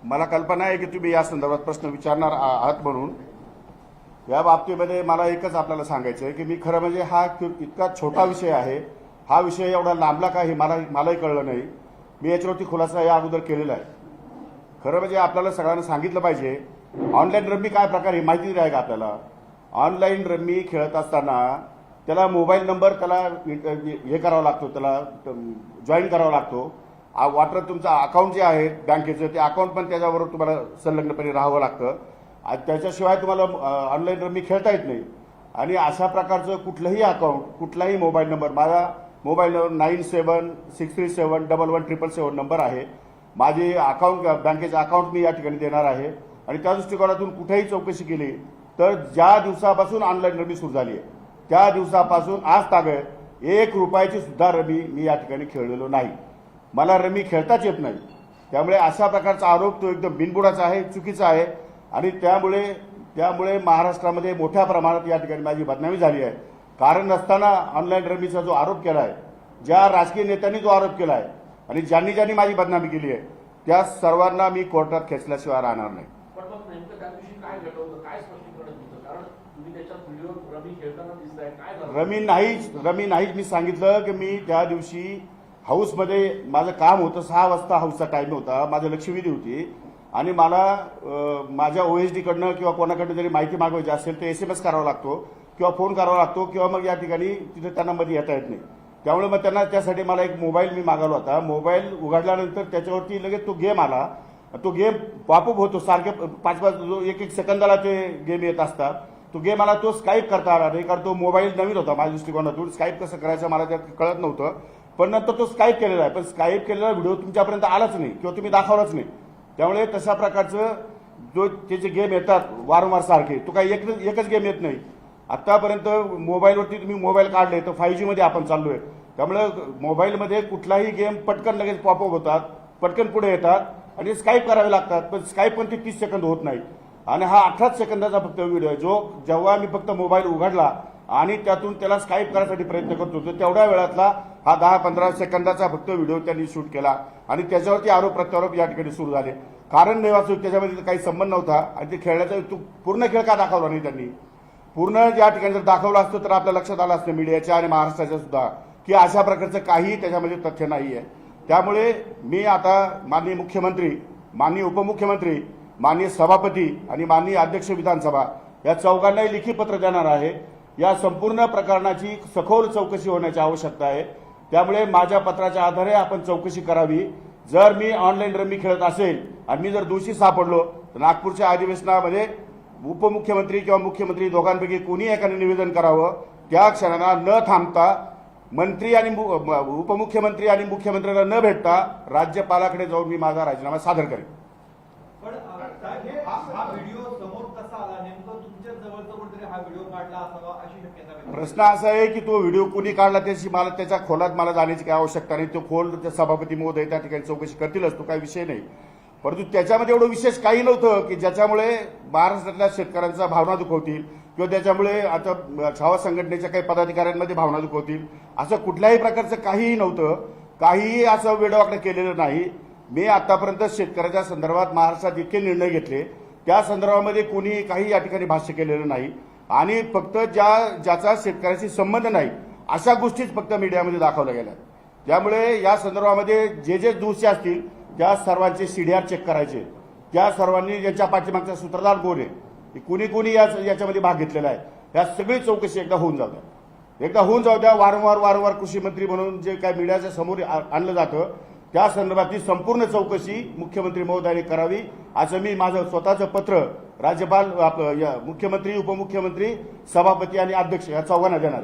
मला कल्पना आहे की तुम्ही या संदर्भात प्रश्न विचारणार आहात म्हणून या बाबतीमध्ये मला एकच आपल्याला सांगायचं आहे की मी खरं म्हणजे हा इतका छोटा विषय आहे, हा विषय एवढा लांबला का हे मलाही कळलं नाही। मी याच्यावरती खुलासा या अगोदर केलेला आहे। खरं म्हणजे आपल्याला सगळ्यांना सांगितलं पाहिजे ऑनलाईन रम्मी काय प्रकार आहे माहिती आहे का आपल्याला। ऑनलाईन रम्मी खेळत असताना त्याला मोबाईल नंबर त्याला हे करावा लागतो, त्याला जॉईन करावा लागतो। वाटर तुमचं अकाउंट जे आहे बँकेचं ते अकाउंट पण त्याच्याबरोबर तुम्हाला संलग्नपणे राहावं लागतं। त्याच्याशिवाय तुम्हाला ऑनलाईन रम्मी खेळता येत नाही। आणि अशा प्रकारचं कुठलंही अकाउंट, कुठलाही मोबाईल नंबर, माझा मोबाईल नंबर 9763711777 नंबर आहे। माझे अकाउंट बँकेचं अकाउंट मी या ठिकाणी देणार आहे। आणि त्या दृष्टिकोनातून कुठेही चौकशी केली तर ज्या दिवसापासून ऑनलाईन रमी सुरू झाली आहे त्या दिवसापासून आज तागत 1 रुपयाची सुद्धा रमी मी या ठिकाणी खेळलेलो नाही। मला रमी खेळताच येत नाही। त्यामुळे अशा प्रकारचा आरोप तो एकदम बिनबुडाचा आहे, चुकीचा आहे। आणि त्यामुळे महाराष्ट्रामध्ये मोठ्या प्रमाणात या ठिकाणी माझी बदनामी झाली आहे। कारण नसताना ऑनलाईन रमीचा जो आरोप केला आहे, ज्या राजकीय नेत्यांनी जो आरोप केला आहे आणि ज्यांनी माझी बदनामी केली आहे त्या सर्वांना मी कोर्टात खेचल्याशिवाय राहणार नाही। रमी नाहीच मी सांगितलं की मी त्या दिवशी हाऊसमध्ये माझं काम होतं, 6 वाजता हाऊसचा टाइम होता, माझं लक्षवेधी होती आणि मला माझ्या OSD कडनं किंवा कोणाकडनं जरी माहिती मागवायची असेल तर SMS करावा लागतो किंवा फोन करावा लागतो किंवा मग या ठिकाणी तिथे त्यांना मध्ये येता येत नाही। त्यामुळे मग त्यांना त्यासाठी मला एक मोबाईल मी मागवला होता। मोबाईल उघडल्यानंतर त्याच्यावरती लगेच तो गेम आला। तो गेम पॉपअप होतो सारखे 5-5 1-1 सेकंदाला ते गेम येत असतात। तो गेम आला, तो स्काईप करता आला नाही कारण तो मोबाईल नवीन होता माझ्या दृष्टिकोनातून। स्काईप कसं करायचं मला त्यात कळत नव्हतं, पण नंतर तो स्काईप केलेला आहे, पण स्काईप केलेला व्हिडिओ तुमच्यापर्यंत आलाच नाही किंवा तुम्ही दाखवलाच नाही। त्यामुळे तशा प्रकारचं जो त्याचे गेम येतात वारंवार सारखे, तो काही एकच गेम येत नाही। आतापर्यंत मोबाईलवरती तुम्ही मोबाईल काढले तर 5G मध्ये आपण चाललोय। त्यामुळे मोबाईलमध्ये कुठलाही गेम पटकन लगेच पॉपअप होतात, पटकन पुढे येतात आणि स्काईप करावे लागतात, पण स्काईप पण ते 30 सेकंद होत नाही। आणि हा 18 सेकंदाचा फक्त व्हिडिओ आहे जो जेव्हा मी फक्त मोबाईल उघडला आणि त्यातून त्याला स्काईप करायसाठी प्रयत्न करत होतो तेवढ्या वेळातला हा 10-15 सेकंदाचा फक्त व्हिडिओ त्यांनी शूट केला आणि त्याच्यावरती आरोप प्रत्यारोप या ठिकाणी सुरू झाले। कारण नेवाचूक त्याच्यामध्ये काही संबंध नव्हता आणि ते खेळण्याचा पूर्ण खेळ का दाखवला नाही त्यांनी। पूर्ण या ठिकाणी जर दाखवलं असतं तर आपल्या लक्षात आलं असतं मीडियाच्या आणि महाराष्ट्राच्या सुद्धा की अशा प्रकारचं काही त्याच्यामध्ये तथ्य नाही आहे। त्यामुळे मी आता माननीय मुख्यमंत्री, माननीय उपमुख्यमंत्री, माननीय सभापती आणि माननीय अध्यक्ष विधानसभा या चौघांनाही लिखित पत्र देणार आहे। या संपूर्ण प्रकरणाची सखोल चौकशी होण्याची आवश्यकता आहे। त्यामुळे माझ्या पत्राच्या आधारे आपण चौकशी करावी। जर मी ऑनलाईन रमी खेळत असेल आणि मी जर दोषी सापडलो तर नागपूरच्या अधिवेशनामध्ये उपमुख्यमंत्री किंवा मुख्यमंत्री दोघांपैकी कोणी एकाने निवेदन करावं। त्या क्षणाला न थांबता मंत्री आणि उपमुख्यमंत्री आणि मुख्यमंत्र्यांना न भेटता राज्यपालाकडे जाऊन मी माझा राजीनामा सादर करेन। पण हा व्हिडिओ समोर कसा आला, नेमकं तुमच्या जवळचा कोणतरी हा व्हिडिओ काढला असावा अशी शक्यता? प्रश्न असा आहे की तो व्हिडिओ कुणी काढला त्याची मला त्याच्या खोलात मला जाण्याची काही आवश्यकता नाही। तो खोल सभापती महोदय त्या ठिकाणी चौकशी करतीलच, तो काही विषय नाही। परंतु त्याच्यामध्ये एवढं विशेष काही नव्हतं की ज्याच्यामुळे महाराष्ट्रातल्या शेतकऱ्यांचा भावना दुखवतील किंवा त्याच्यामुळे आता छावा संघटनेच्या काही पदाधिकाऱ्यांमध्ये भावना दुखवतील, असं कुठल्याही प्रकारचं काहीही नव्हतं। काहीही असं वेडवाकडे केलेलं नाही। मी आतापर्यंत शेतकऱ्याच्या संदर्भात महाराष्ट्रात इतके निर्णय घेतले त्या संदर्भामध्ये कोणी काही या ठिकाणी भाष्य केलेलं नाही आणि फक्त ज्याचा शेतकऱ्याशी संबंध नाही अशा गोष्टीच फक्त मीडियामध्ये दाखवल्या गेल्या। त्यामुळे या संदर्भामध्ये जे दोषी असतील त्या सर्वांचे CDR चेक करायचे, त्या सर्वांनी ज्यांच्या पाठीमागचा सूत्रधार कोण आहे, कुणी याच्यामध्ये भाग घेतलेला आहे, या सगळी चौकशी एकदा होऊन जाऊ द्या। वारंवार कृषी मंत्री म्हणून जे काय मीडियाच्या समोर आणलं जातं त्या संदर्भातली संपूर्ण चौकशी मुख्यमंत्री महोदयांनी करावी असं मी माझं स्वतःचं पत्र राज्यपाल, मुख्यमंत्री, उपमुख्यमंत्री, सभापती आणि अध्यक्ष या चौघांना देणार।